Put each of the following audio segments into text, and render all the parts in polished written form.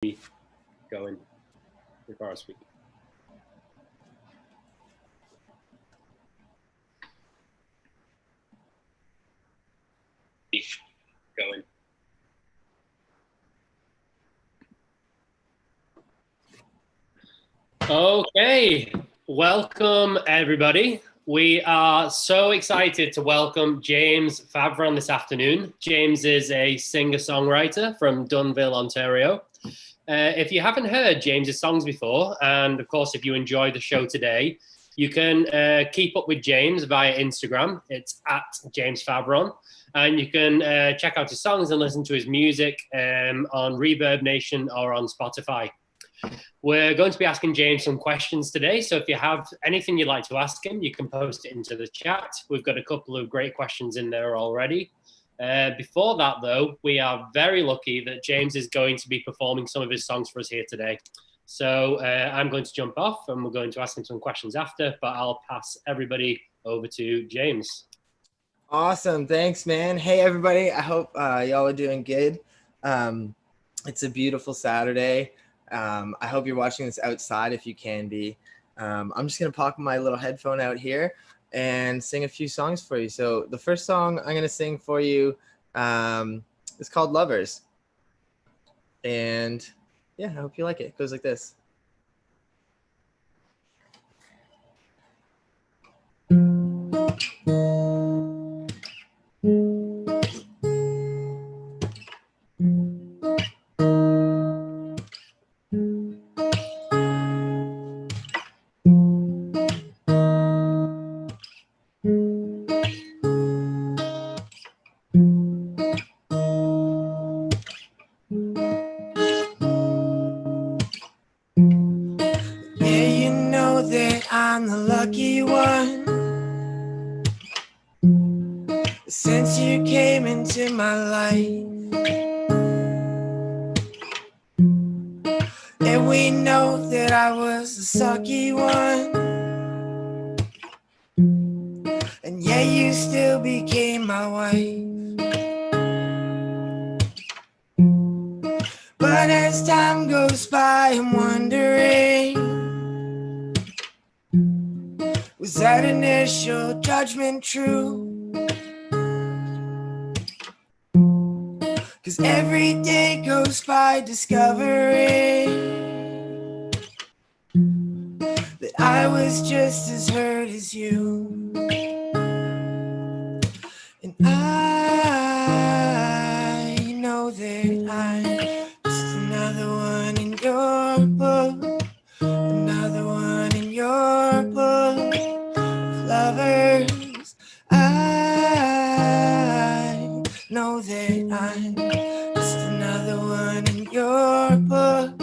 going before I speak. Going. Okay, welcome everybody. We are so excited to welcome James Favron this afternoon. James is a singer-songwriter from Dunnville, Ontario. If you haven't heard James's songs before, and of course, if you enjoy the show today, you can keep up with James via Instagram. It's at James Favron. And you can check out his songs and listen to his music on Reverb Nation or on Spotify. We're going to be asking James some questions today. So if you have anything you'd like to ask him, you can post it into the chat. We've got a couple of great questions in there already. Before that, though, we are very lucky that James is going to be performing some of his songs for us here today. So I'm going to jump off and we're going to ask him some questions after, but I'll pass everybody over to James. Awesome. Thanks, man. Hey, everybody. I hope y'all are doing good. It's a beautiful Saturday. I hope you're watching this outside if you can be. I'm just going to pop my little headphone out here and sing a few songs for you. So the first song I'm going to sing for you is called Lovers. And yeah, I hope you like it. It goes like this. I'm the lucky one. Since you came into my life, and we know that I was the sucky one, and yet you still became my wife. But as time goes by, I'm wondering, was that initial judgment true? 'Cause every day goes by discovering that I was just as hurt as you. And I know that I'm just another one in your book, another one in your book of lovers. I know that I'm just another one in your book,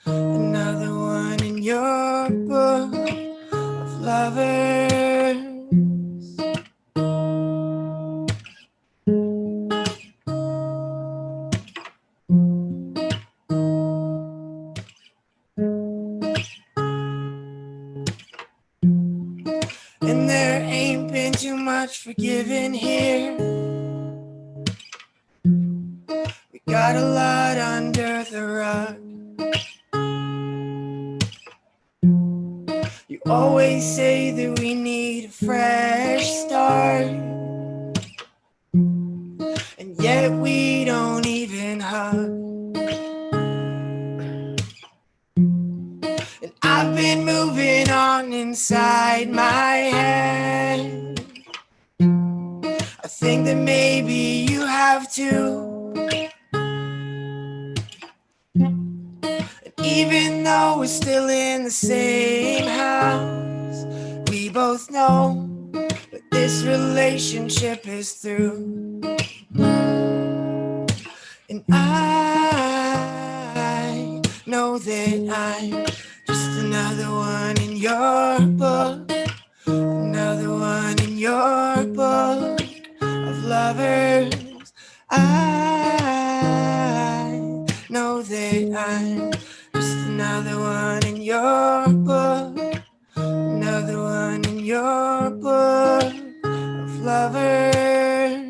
another one in your book of lovers. And there ain't been too much forgiving here. We got a lot under the rug. You always say that we need a fresh start, and yet we don't even hug. And I've been moving on inside my head. I think that maybe you have too. And even though we're still in the same house, we both know that this relationship is through. And I know that I'm just another one in your book, another one in your book of lovers. I know that I'm just another one in your book, another one in your book of lovers.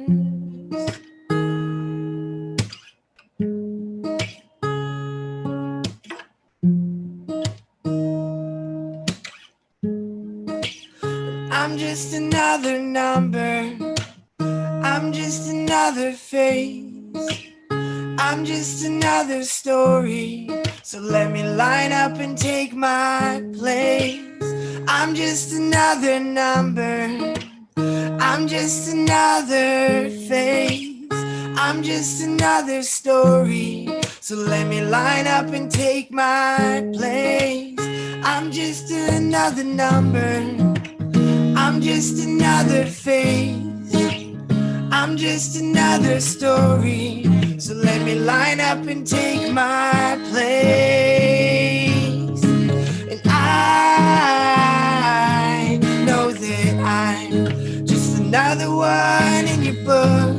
I'm just another number. I'm just another face. I'm just another story. So let me line up and take my place. I'm just another number. I'm just another face. I'm just another story. So let me line up and take my place. I'm just another number. I'm just another face. I'm just another story. So let me line up and take my place. And I know that I'm just another one in your book.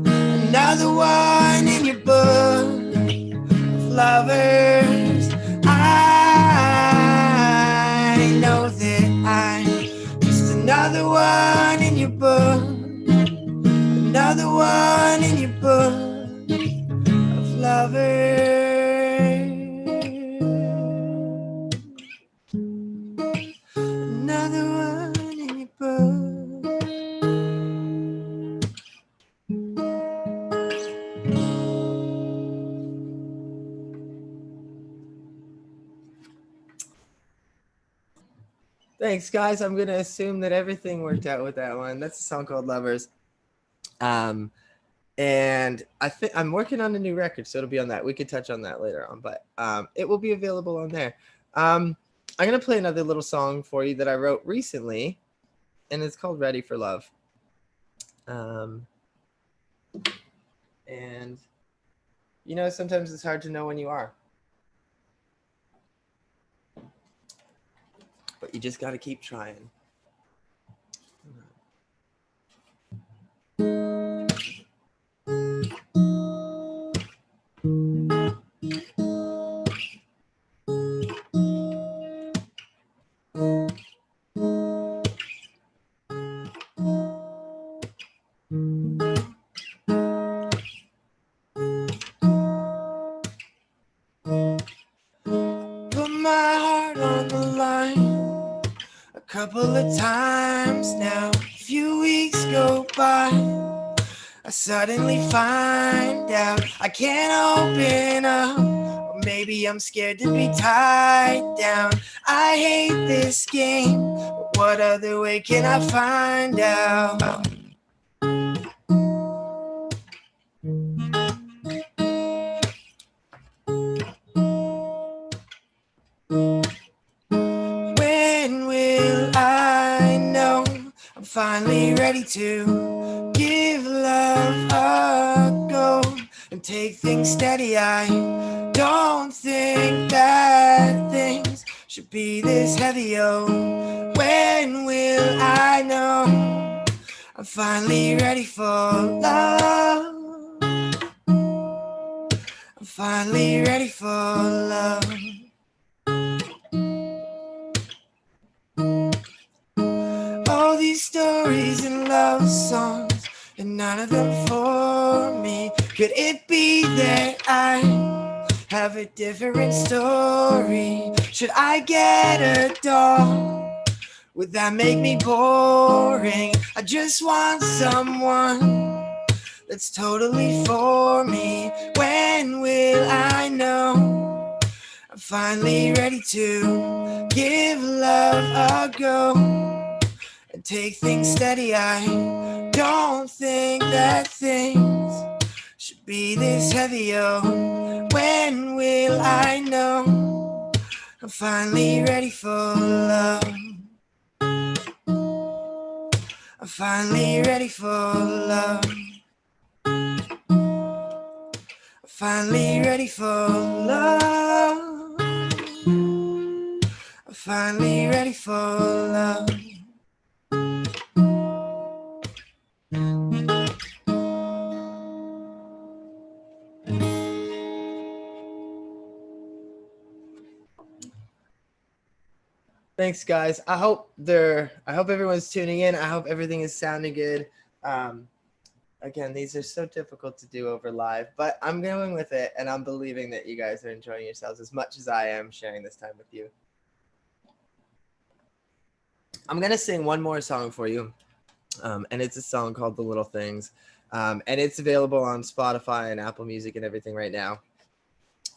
Another one in your book of lovers. I know that I'm just another one in your book. Another one in your book of lovers. Another one in your book. Thanks, guys. I'm gonna assume that everything worked out with that one. That's a song called Lovers. And I think I'm working on a new record, so it'll be on that. We could touch on that later on, but it will be available on there. I'm gonna play another little song for you that I wrote recently, and it's called Ready for Love. And you know, sometimes it's hard to know when you are, but you just got to keep trying. Put my heart on the line a couple of times now. A few weeks go by, I suddenly find out I can't open up. Or maybe I'm scared to be tied down. I hate this game, but what other way can I find out? When will I know I'm finally ready to give love a go and take things steady? I don't think that things should be this heavy, oh. When will I know I'm finally ready for love? I'm finally ready for love. All these stories and love songs, and none of them for me. Could it be that I have a different story? Should I get a dog? Would that make me boring? I just want someone that's totally for me. When will I know I'm finally ready to give love a go and take things steady? I don't think that things should be this heavy, oh. When will I know I'm finally ready for love? I'm finally ready for love. I'm finally ready for love. I'm finally ready for love. Thanks, guys. I hope everyone's tuning in. I hope everything is sounding good. Again, these are so difficult to do over live, but I'm going with it, and I'm believing that you guys are enjoying yourselves as much as I am sharing this time with you. I'm gonna sing one more song for you, and it's a song called "The Little Things," and it's available on Spotify and Apple Music and everything right now.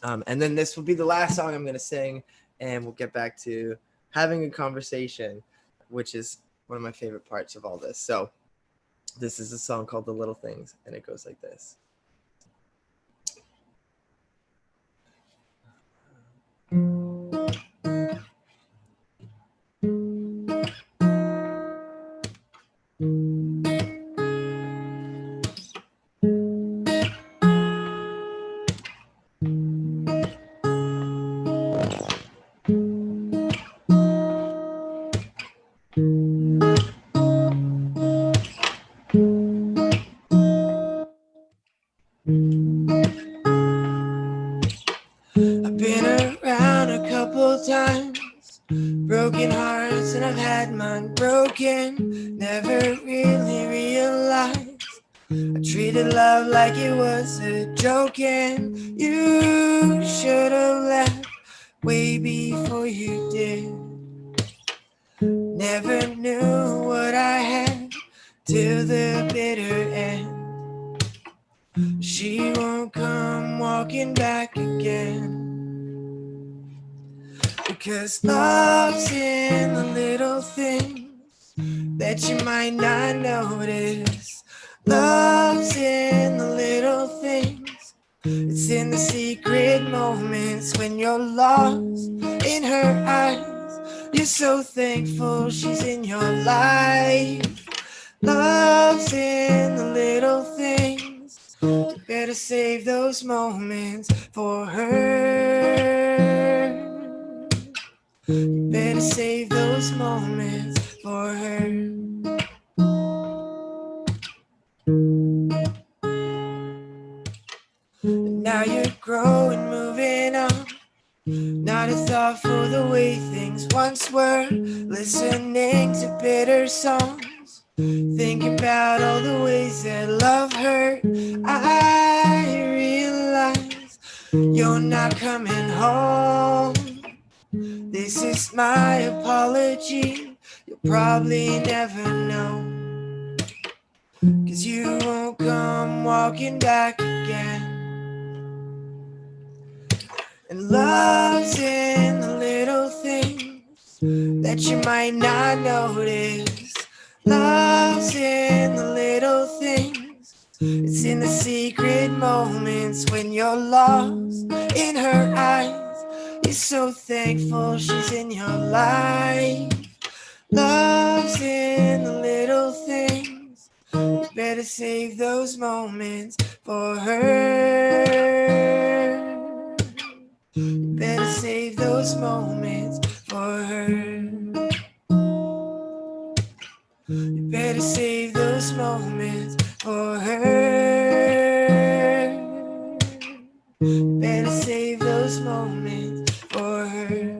And then this will be the last song I'm gonna sing, and we'll get back to having a conversation, which is one of my favorite parts of all this. So this is a song called "The Little Things," and it goes like this. I've been around a couple times, broken hearts, and I've had mine broken. Never really realized I treated love like it was a joke, and you should have left way before you did. Never knew what I had till the bitter end. She won't come walking back again. Because love's in the little things that you might not notice. Love's in the little things. It's in the secret moments when you're lost in her eyes. You're so thankful she's in your life. Love's in the little things. You better save those moments for her. You better save those moments for her. Now you're growing, moving on. Not a thought for the way things once were. Listening to bitter songs, think about all the ways that love hurt. I realize you're not coming home. This is my apology. You'll probably never know, 'cause you won't come walking back again. And love's in the little things that you might not notice. Love's in the little things. It's in the secret moments when you're lost in her eyes. You're so thankful she's in your life. Love's in the little things. You better save those moments for her. You better save those moments for her. You better save those moments for her. You better save those moments for her.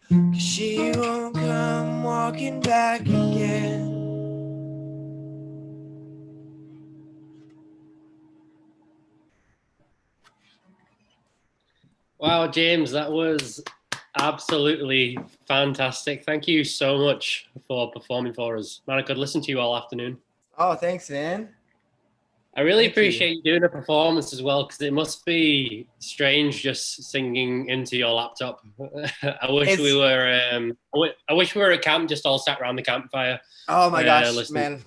'Cause she won't come walking back again. Wow, James, that was absolutely fantastic. Thank you so much for performing for us. Man, I could listen to you all afternoon. Oh, thanks, man. I really appreciate you doing a performance as well, because it must be strange just singing into your laptop. I wish we were. I wish we were at camp, just all sat around the campfire. Oh my gosh, man!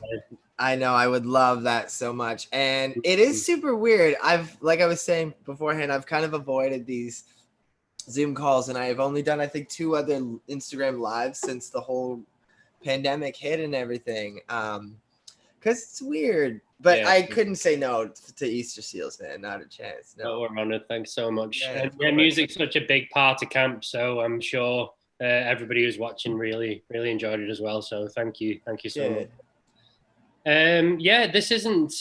I know, I would love that so much, and it is super weird. Like I was saying beforehand, I've kind of avoided these Zoom calls, and I've only done, I think, 2 other Instagram lives since the whole pandemic hit and everything. Because it's weird. But yeah, I couldn't say no to Easter seals, man. Not a chance. No, we're honored. Thanks so much. Yeah, music's such a big part of camp, so I'm sure everybody who's watching really enjoyed it as well. So thank you so much. This isn't.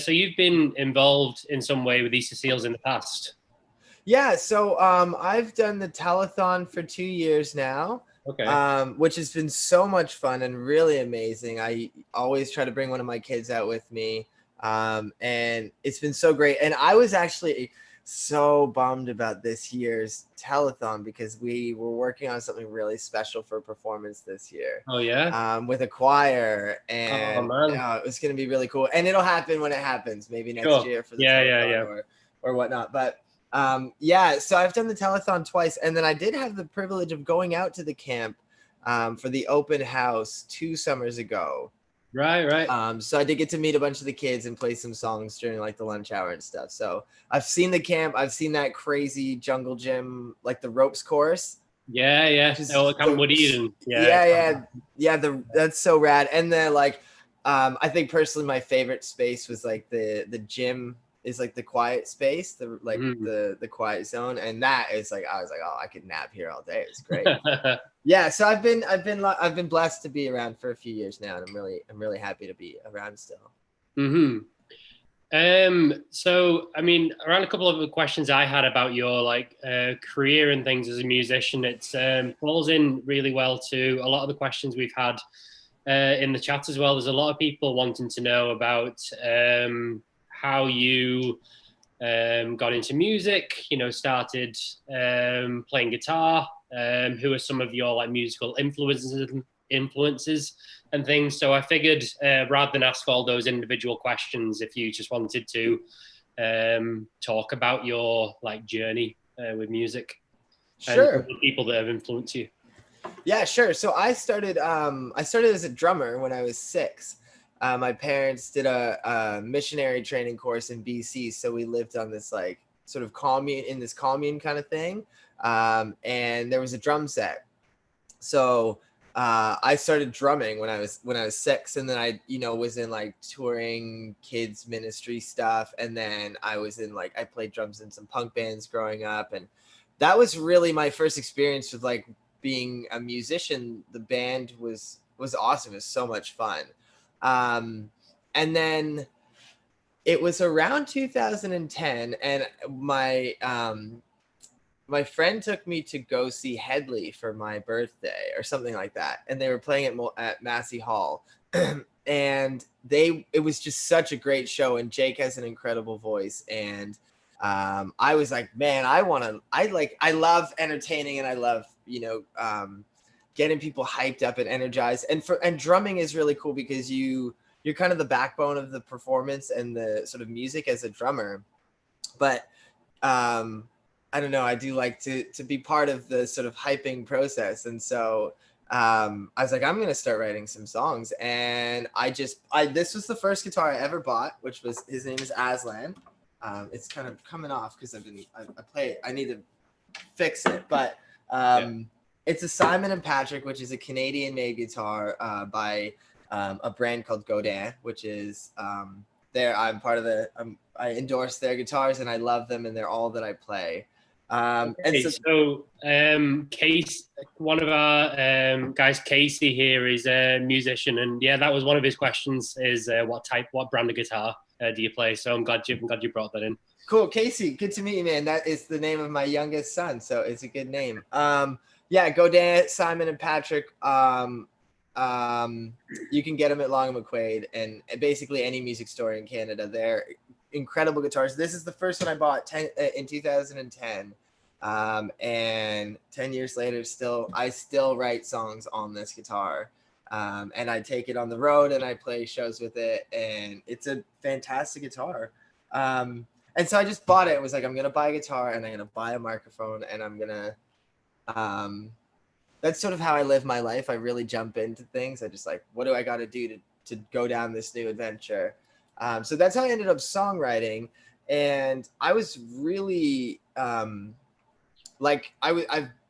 So you've been involved in some way with Easter seals in the past. Yeah. So I've done the telethon for 2 years now. Okay. Which has been so much fun and really amazing. I always try to bring one of my kids out with me. And it's been so great. And I was actually so bummed about this year's telethon because we were working on something really special for a performance this year. Oh yeah. With a choir, Oh and man. it was going to be really cool. And it'll happen when it happens, maybe next Sure. year for the Yeah, telethon or whatnot. But yeah, so I've done the telethon twice, and then I did have the privilege of going out to the camp for the open house 2 summers ago. Right. So I did get to meet a bunch of the kids and play some songs during like the lunch hour and stuff. So I've seen the camp. I've seen that crazy jungle gym, like the ropes course. Yeah. Oh, Camp Wood Eden. Yeah. That's so rad. And then like, I think personally my favorite space was like the gym is like the quiet space, the quiet zone, and that is like I was like, oh, I could nap here all day. It's great. Yeah, so I've been blessed to be around for a few years now, and I'm really happy to be around still. So I mean, around a couple of the questions I had about your like career and things as a musician, it's falls in really well to a lot of the questions we've had in the chat as well. There's a lot of people wanting to know about how you got into music, you know, started playing guitar, who are some of your like musical influences and things. So I figured rather than ask all those individual questions, if you just wanted to talk about your like journey with music. Sure. And the people that have influenced you. Yeah, sure. So I started as a drummer when I was 6. My parents did a missionary training course in BC, so we lived on this like sort of commune kind of thing, and there was a drum set. So I started drumming when I was 6, and then I was in like touring kids ministry stuff, and then I was in like I played drums in some punk bands growing up, and that was really my first experience with like being a musician. The band was awesome. It was so much fun. And then it was around 2010, and my friend took me to go see Headley for my birthday or something like that, and they were playing at Massey Hall, and it was just such a great show, and Jake has an incredible voice, and I was like, man, I love entertaining, and I love getting people hyped up and energized, and drumming is really cool because you're kind of the backbone of the performance and the sort of music as a drummer. But I don't know, I do like to be part of the sort of hyping process. And so I was like, I'm going to start writing some songs. And this was the first guitar I ever bought, his name is Aslan. It's kind of coming off because I play it. I need to fix it. But it's a Simon & Patrick, which is a Canadian-made guitar by a brand called Godin, which is I'm part of I endorse their guitars, and I love them, and they're all that I play. Case, one of our guys, Casey here, is a musician, and yeah, that was one of his questions: is what brand of guitar do you play? So I'm glad you brought that in. Cool, Casey. Good to meet you, man. That is the name of my youngest son, so it's a good name. Yeah, Godin, Simon & Patrick. You can get them at Long and McQuaid and basically any music store in Canada. They're incredible guitars. This is the first one I bought in 2010. And 10 years later, I still write songs on this guitar. And I take it on the road and I play shows with it, and it's a fantastic guitar. And so I just bought it. It was like, I'm going to buy a guitar and I'm going to buy a microphone, and I'm going to, that's sort of how I live my life. I really jump into things. I just like, what do I got to do to go down this new adventure? So that's how I ended up songwriting. And I was really, I've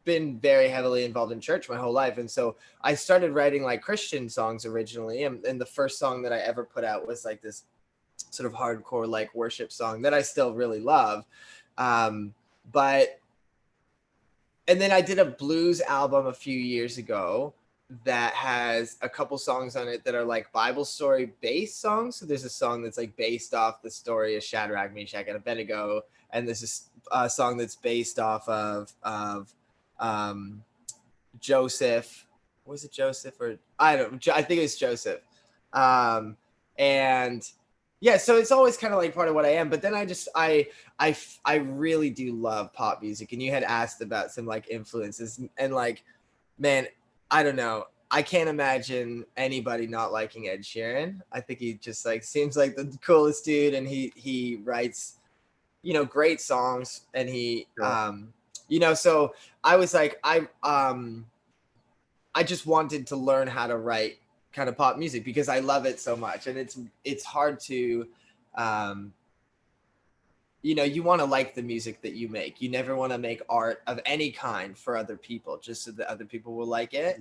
been very heavily involved in church my whole life. And so I started writing like Christian songs originally. And the first song that I ever put out was like this sort of hardcore, like worship song that I still really love. And then I did a blues album a few years ago that has a couple songs on it that are like Bible story based songs. So there's a song that's like based off the story of Shadrach, Meshach, and Abednego. And there's a song that's based off of Joseph. Was it Joseph or I think it was Joseph. And Yeah, so it's always kind of like part of what I am, but then I really do love pop music, and you had asked about some like influences, and like, man, I don't know, I can't imagine anybody not liking Ed Sheeran. I think he just like seems like the coolest dude, and he writes, great songs, and he Sure. so I was like, I just wanted to learn how to write kind of pop music because I love it so much, and it's hard to, um, you want to like the music that you make. You never want to make art of any kind for other people, just so that other people will like it.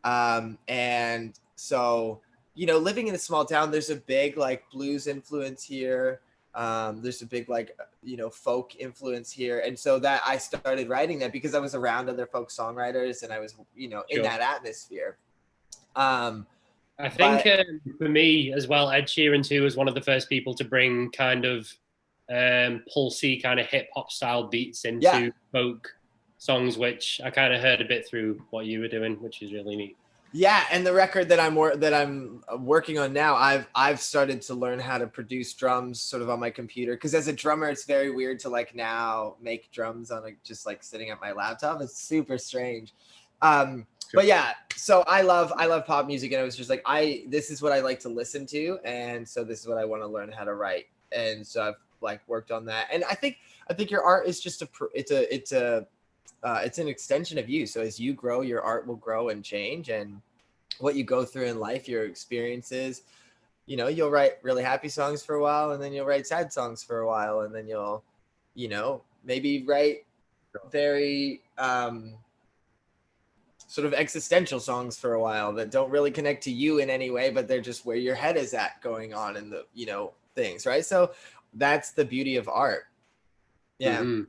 Mhm. And so, living in a small town, there's a big like blues influence here. There's a big like folk influence here, and so that I started writing that because I was around other folk songwriters and I was in Sure. that atmosphere. Um, I think but for me as well, Ed Sheeran too was one of the first people to bring kind of pulsy kind of hip hop style beats yeah, into folk songs, which I kind of heard a bit through what you were doing, which is really neat. yeah, and the record that I'm working on now, I've started to learn how to produce drums sort of on my computer, because as a drummer, it's very weird to like now make drums on just like sitting at my laptop. It's super strange. Sure. But yeah, so I love pop music, and it was just like this is what I like to listen to, and so this is what I want to learn how to write, and so I've like worked on that, and I think your art is just it's an extension of you. So as you grow, your art will grow and change, and what you go through in life, your experiences, you'll write really happy songs for a while, and then you'll write sad songs for a while, and then you'll, maybe write very sort of existential songs for a while that don't really connect to you in any way, but they're just where your head is at going on in the, things, right? So that's the beauty of art. Yeah. Mm-hmm.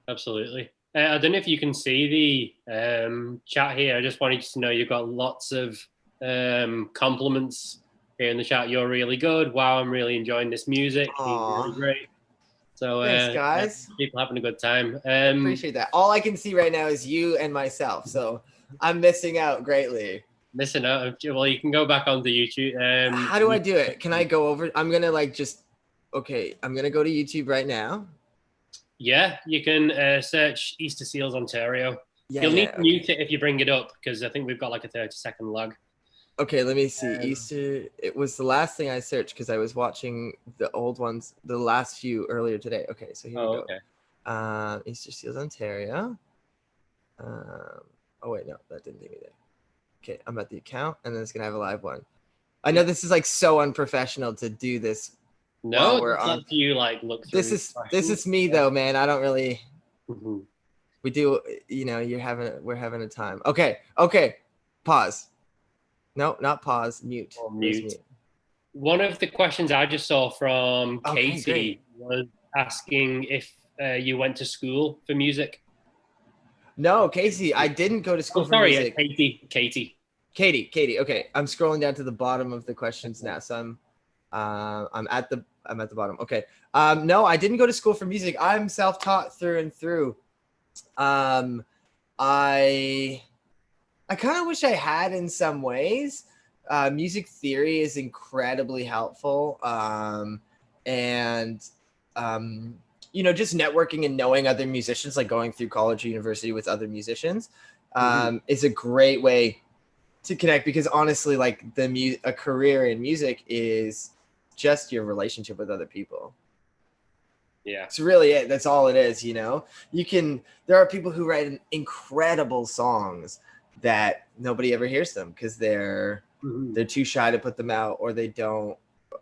Absolutely. I don't know if you can see the chat here. I just wanted you to know you've got lots of compliments here in the chat. You're really good. Wow, I'm really enjoying this music. He's really Aw, great. So thanks yeah, guys. people having a good time. Appreciate that. All I can see right now is you and myself, so I'm missing out greatly. Missing out. Well, you can go back onto YouTube. How do I do it? Can I go over? I'm gonna like just okay. I'm gonna go to YouTube right now. Yeah, you can search Easter Seals Ontario. Yeah, You'll need yeah. to Okay. mute it if you bring it up because I think we've got like a 30-second lag. Okay, let me see. Um, Easter. It was the last thing I searched because I was watching the old ones, the last few earlier today. Okay, so here we go. okay. Easter Seals Ontario. Oh wait, no, that didn't take me there. Okay, I'm at the account, and then it's gonna have a live one. I know this is like so unprofessional to do this while No, we're it's on. up to you. Like look This through is questions. me though, man. I don't really. Mhm. We do. We're having a time. Okay. Okay. Pause. No, not pause. Mute. Or Where's mute. mute? One of the questions I just saw from Okay, great. Katie was asking if you went to school for music. No, Casey, I didn't go to school Oh, for sorry, music. Katie. Katie. Okay, I'm scrolling down to the bottom of the questions now, so I'm at the bottom. Okay. No, I didn't go to school for music. I'm self-taught through and through. Um, I I kind of wish I had in some ways. Music theory is incredibly helpful. And, um, just networking and knowing other musicians, like going through college or university with other musicians, Mm-hmm. is a great way to connect, because honestly, like a career in music is just your relationship with other people. Yeah. It's really it. That's all it is. There are people who write incredible songs that nobody ever hears them because Mm-hmm. they're too shy to put them out, or they don't,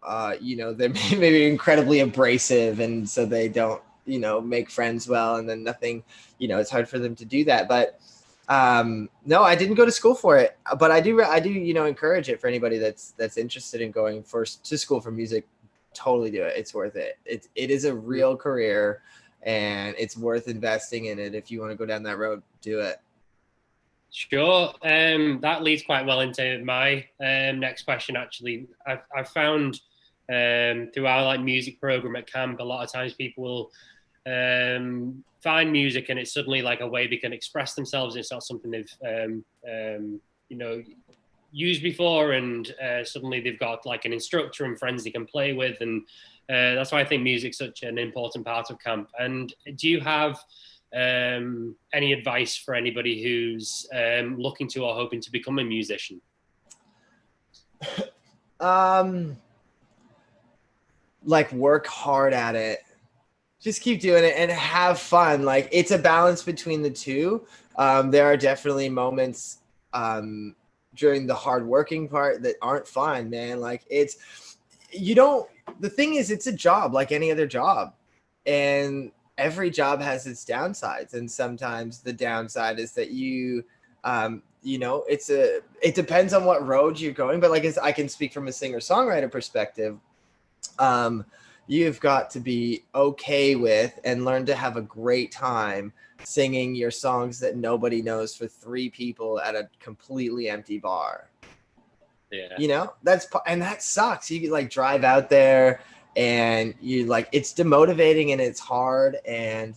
they're maybe incredibly abrasive, and so they don't, make friends well, and then nothing, it's hard for them to do that. But no, I didn't go to school for it, but I do, encourage it for anybody that's interested in going to school for music. Totally do it. It's worth it. It is a real career, and it's worth investing in it. If you want to go down that road, do it. Sure. That leads quite well into my next question. Actually, I've found through our like music program at camp, a lot of times people will find music, and it's suddenly like a way they can express themselves. It's not something they've you know used before, and suddenly they've got like an instructor and friends they can play with, and that's why I think music's such an important part of camp. And do you have any advice for anybody who's looking to or hoping to become a musician? Like work hard at it. Just keep doing it and have fun. Like it's a balance between the two. There are definitely moments during the hard working part that aren't fun, man. Like the thing is, it's a job like any other job, and every job has its downsides. And sometimes the downside is that it depends on what road you're going. But like, I can speak from a singer-songwriter perspective. You've got to be okay with and learn to have a great time singing your songs that nobody knows for 3 people at a completely empty bar. Yeah. That sucks. You like drive out there and you like, it's demotivating and it's hard, and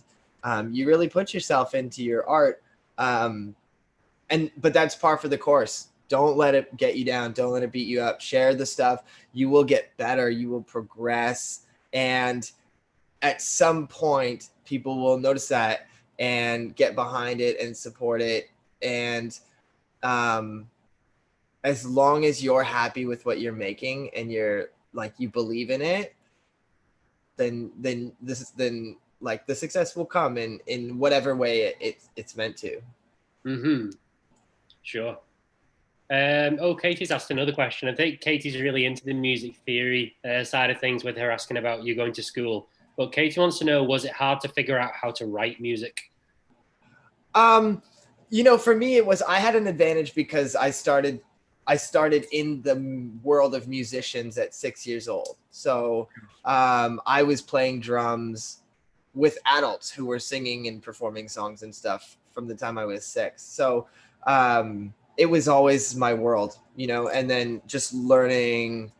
you really put yourself into your art. But that's par for the course. Don't let it get you down. Don't let it beat you up. Share the stuff. You will get better. You will progress. And at some point, people will notice that and get behind it and support it. And as long as you're happy with what you're making and you're like, you believe in it, then the success will come in whatever way it's meant to. Mm-hmm. Sure. Katie's asked another question. I think Katie's really into the music theory side of things with her asking about you going to school. But Katie wants to know, was it hard to figure out how to write music? For me, I had an advantage because I started in the world of musicians at 6 years old. So I was playing drums with adults who were singing and performing songs and stuff from the time I was 6. So it was always my world, and then just learning,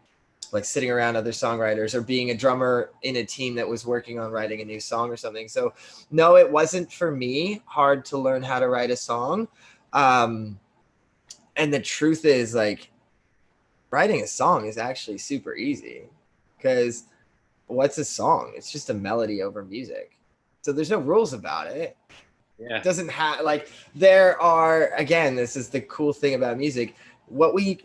like sitting around other songwriters or being a drummer in a team that was working on writing a new song or something. So no, it wasn't for me hard to learn how to write a song. And the truth is, like, writing a song is actually super easy, because what's a song? It's just a melody over music. So there's no rules about it. Yeah. It doesn't have, like, there are, again, this is the cool thing about music. What we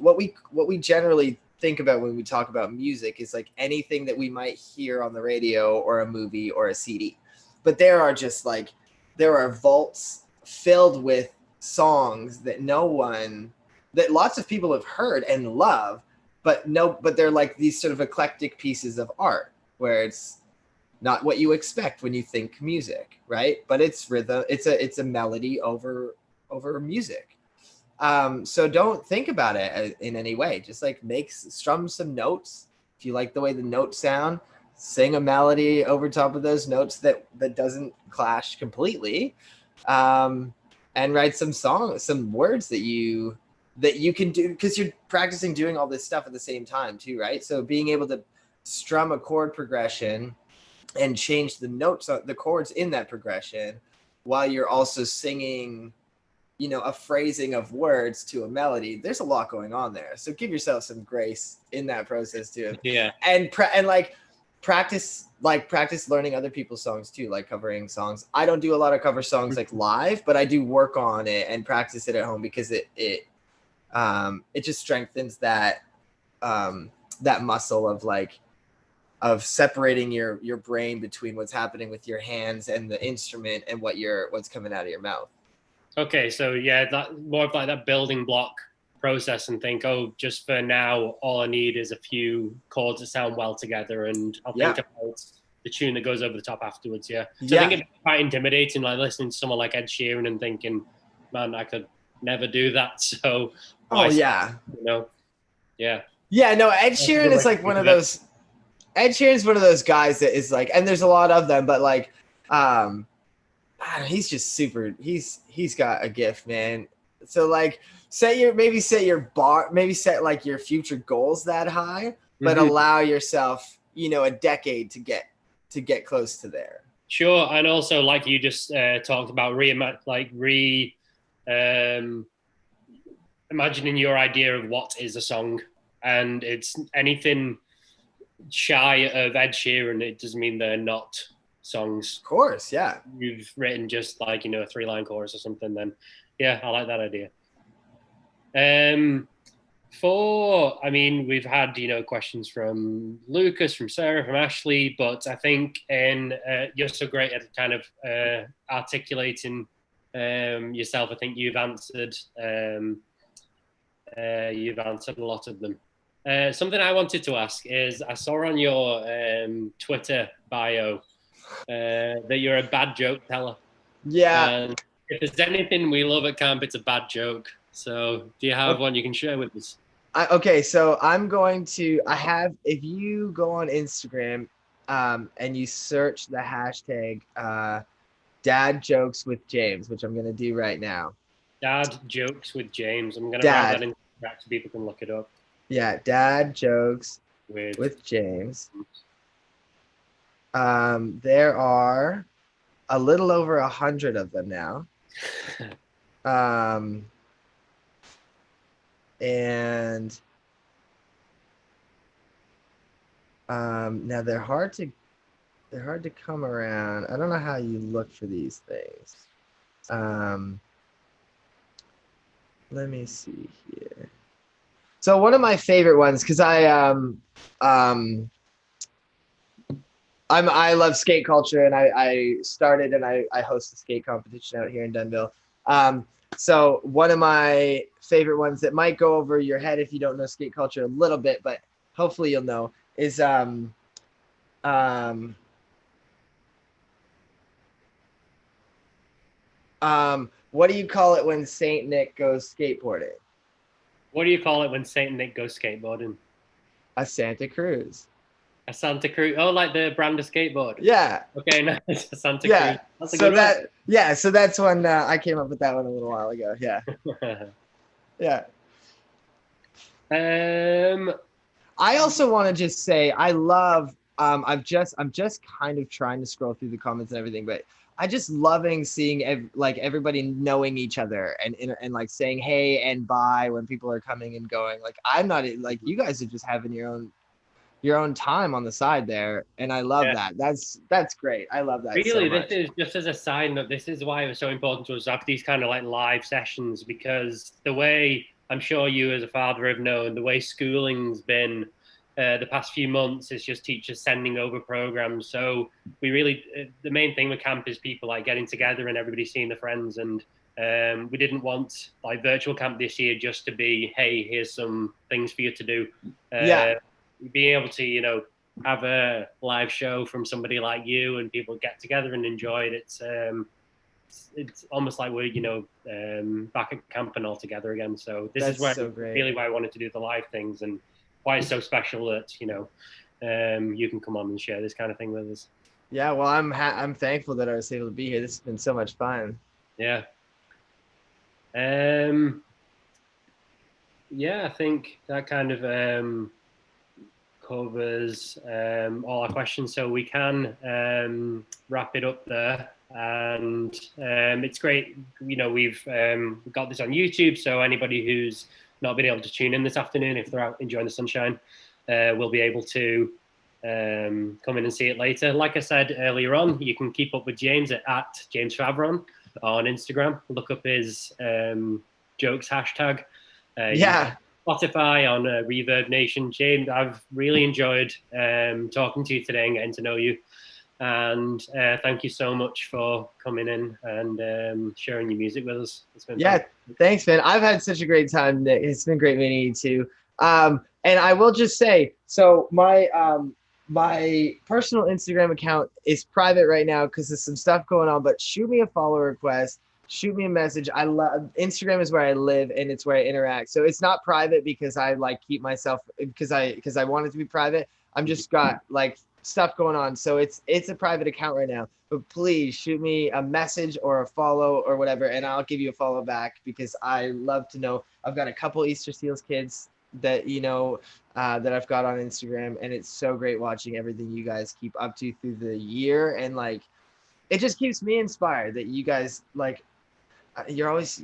generally think about when we talk about music is like anything that we might hear on the radio or a movie or a CD. But there are vaults filled with songs that lots of people have heard and love, but they're like these sort of eclectic pieces of art where it's not what you expect when you think music, right? But it's rhythm. It's a melody over music. So don't think about it in any way. Just like strum some notes. If you like the way the notes sound, sing a melody over top of those notes that doesn't clash completely, and write some words that you can do, because you're practicing doing all this stuff at the same time too, right? So being able to strum a chord progression and change the notes, the chords in that progression, while you're also singing, a phrasing of words to a melody. There's a lot going on there. So give yourself some grace in that process too. Yeah. And practice learning other people's songs too, like covering songs. I don't do a lot of cover songs like live, but I do work on it and practice it at home, because it just strengthens that muscle of separating your brain between what's happening with your hands and the instrument and what's coming out of your mouth. Okay, so yeah, that more of like that building block process, and think, just for now, all I need is a few chords that sound well together, and I'll think about the tune that goes over the top afterwards. Yeah. So I think it's quite intimidating, like listening to someone like Ed Sheeran and thinking, man, I could never do that. So yeah. Yeah, no, Ed Sheeran is like one of those. Ed Sheeran's one of those guys that is like, and there's a lot of them, but like, he's just super. He's got a gift, man. So like, set like your future goals that high, but allow yourself, a decade to get close to there. Sure, and also like you just talked about, imagining your idea of what is a song, and it's anything shy of Ed Sheeran, it doesn't mean they're not songs. Of course, yeah. You've written just like, you know, a 3-line chorus or something, then yeah, I like that idea. I mean, we've had, you know, questions from Lucas, from Sarah, from Ashley, but I think you're so great at kind of articulating yourself. I think you've answered a lot of them. Something I wanted to ask is, I saw on your Twitter bio that you're a bad joke teller. Yeah. And if there's anything we love at camp, it's a bad joke. So do you have one you can share with us? Okay, so if you go on Instagram and you search the hashtag dad jokes with James, which I'm going to do right now. Dad jokes with James. I'm going to write that in chat so people can look it up. Yeah, dad jokes with James. There are a little over 100 of them now. And now they're hard to come around. I don't know how you look for these things. Let me see here. So one of my favorite ones, because I love skate culture, and I started and I host a skate competition out here in Dunville. So one of my favorite ones that might go over your head if you don't know skate culture a little bit, but hopefully you'll know, is what do you call it when Saint Nick goes skateboarding? What do you call it when Saint Nick goes skateboarding? A Santa Cruz. A Santa Cruz. Oh, like the brand of skateboard. Yeah. Okay, nice. A Santa Cruz. That's a good one. So that's when I came up with that one a little while ago. Yeah. Yeah. I also want to just say I love. I'm just kind of trying to scroll through the comments and everything, but I just loving seeing everybody knowing each other and like saying hey and bye when people are coming and going. Like I'm not like you guys are just having your own time on the side there, and I love that. That's great. I love that. Really, so much. This is just as a side note. This is why it was so important to us to have these kind of like live sessions, because the way I'm sure you as a father have known, the way schooling's been the past few months is just teachers sending over programs. So we really, the main thing with camp is people like getting together and everybody seeing their friends. And we didn't want like virtual camp this year just to be, hey, here's some things for you to do. Being able to, you know, have a live show from somebody like you and people get together and enjoy it. It's almost like we're, you know, back at camp and all together again. So this is really why I wanted to do the live things, and why it's so special that, you know, you can come on and share this kind of thing with us. Yeah, well, I'm thankful that I was able to be here. This has been so much fun. Yeah. I think that kind of covers all our questions, so we can wrap it up there. And it's great, you know, we've got this on YouTube, so anybody who's not been able to tune in this afternoon, if they're out enjoying the sunshine, will be able to come in and see it later. Like I said earlier on, you can keep up with James at James Favron on Instagram. Look up his jokes hashtag. Spotify, on Reverb Nation. James, I've really enjoyed talking to you today and getting to know you. And thank you so much for coming in and sharing your music with us. It's been fun. Thanks, man. I've had such a great time, Nick. It's been great meeting you too. And I will just say, so my personal Instagram account is private right now because there's some stuff going on, but shoot me a follow request, shoot me a message. I love Instagram, is where I live and it's where I interact. So it's not private because I like keep myself because I want it to be private. I'm just got like stuff going on, so it's a private account right now, but please shoot me a message or a follow or whatever, and I'll give you a follow back, because I love to know. I've got a couple Easter Seals kids that that I've got on Instagram, and it's so great watching everything you guys keep up to through the year, and like it just keeps me inspired that you guys like you're always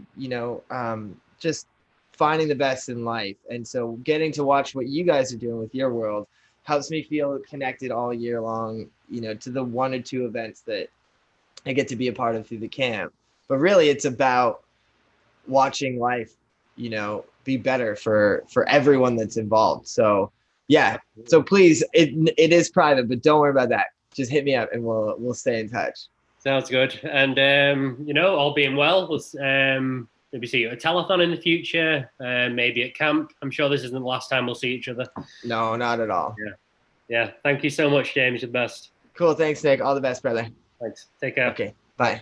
just finding the best in life. And so getting to watch what you guys are doing with your world helps me feel connected all year long, to the 1 or 2 events that I get to be a part of through the camp. But really it's about watching life, be better for everyone that's involved. So yeah. So please, it is private, but don't worry about that. Just hit me up and we'll stay in touch. Sounds good. And all being well, we'll maybe see you at a telethon in the future, maybe at camp. I'm sure this isn't the last time we'll see each other. No, not at all. Yeah. Thank you so much, James. You're the best. Cool. Thanks, Nick. All the best, brother. Thanks. Take care. Okay. Bye.